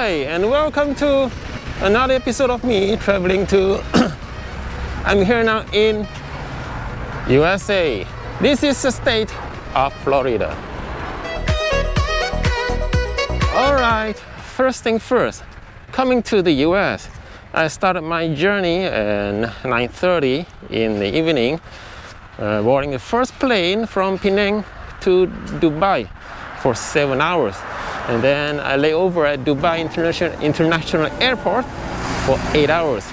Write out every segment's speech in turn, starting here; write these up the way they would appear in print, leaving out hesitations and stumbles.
Hi, and welcome to another episode of me traveling to I'm here now in USA. This is the state of Florida. Alright, first thing first, coming to the US, I started my journey at 9:30 in the evening, boarding the first plane from Penang to Dubai for 7 hours. And then I lay over at Dubai International Airport for 8 hours.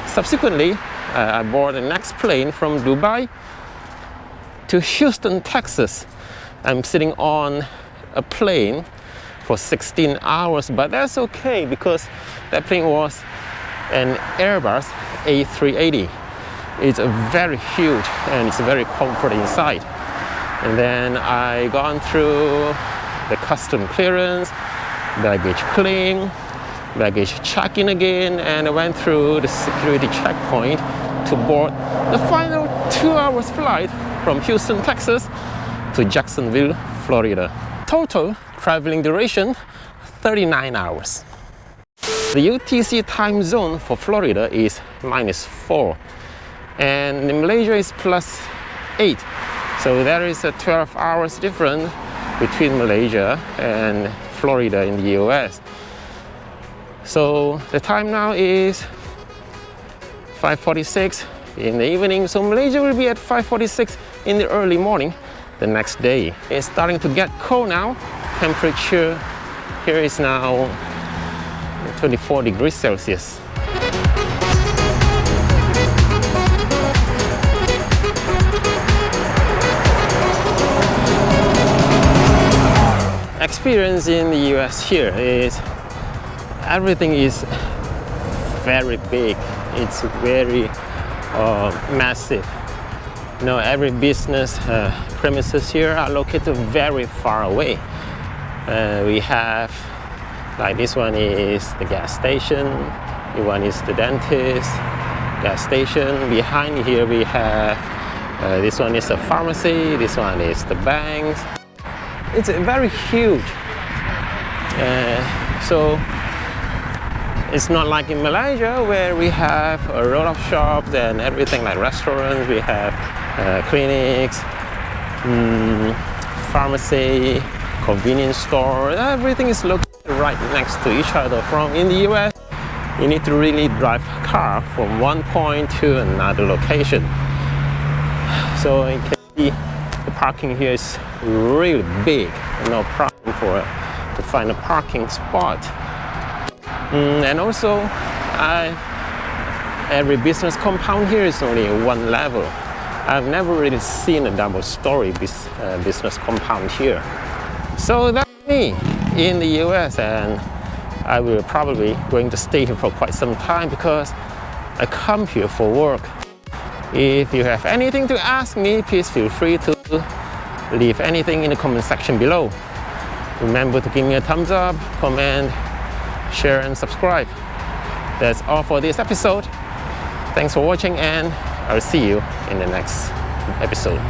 Subsequently, I board the next plane from Dubai to Houston, Texas. I'm sitting on a plane for 16 hours, but that's okay because that plane was an Airbus A380. It's very huge and it's very comfortable inside. And then I gone through the custom clearance, baggage claim, baggage check-in again, and I went through the security checkpoint to board the final 2 hours flight from Houston, Texas to Jacksonville, Florida. Total traveling duration 39 hours. The UTC time zone for Florida is -4 and in Malaysia is +8. So there is a 12 hours difference between Malaysia and Florida in the US. So the time now is 5:46 in the evening. So Malaysia will be at 5:46 in the early morning the next day. It's starting to get cold now. Temperature here is now 24 degrees Celsius. Experience in the US here is everything is very big. It's very massive. You know, every business premises here are located very far away. We have, like this one is the gas station, this one is the dentist, gas station. Behind here we have, this one is a pharmacy, this one is the banks. It's very huge. So it's not like in Malaysia where we have a lot of shops and everything like restaurants. We have clinics, pharmacy, convenience store. Everything is located right next to each other. From in the US, you need to really drive a car from one point to another location. So you can see the parking here is really big. No problem to find a parking spot. And also, every business compound here is only one level. I've never really seen a double-story business compound here. So that's me in the US, and I will probably going to stay here for quite some time because I come here for work. If you have anything to ask me, please feel free to leave anything in the comment section below. Remember to give me a thumbs up, comment, share and subscribe. That's all for this episode. Thanks for watching and I'll see you in the next episode.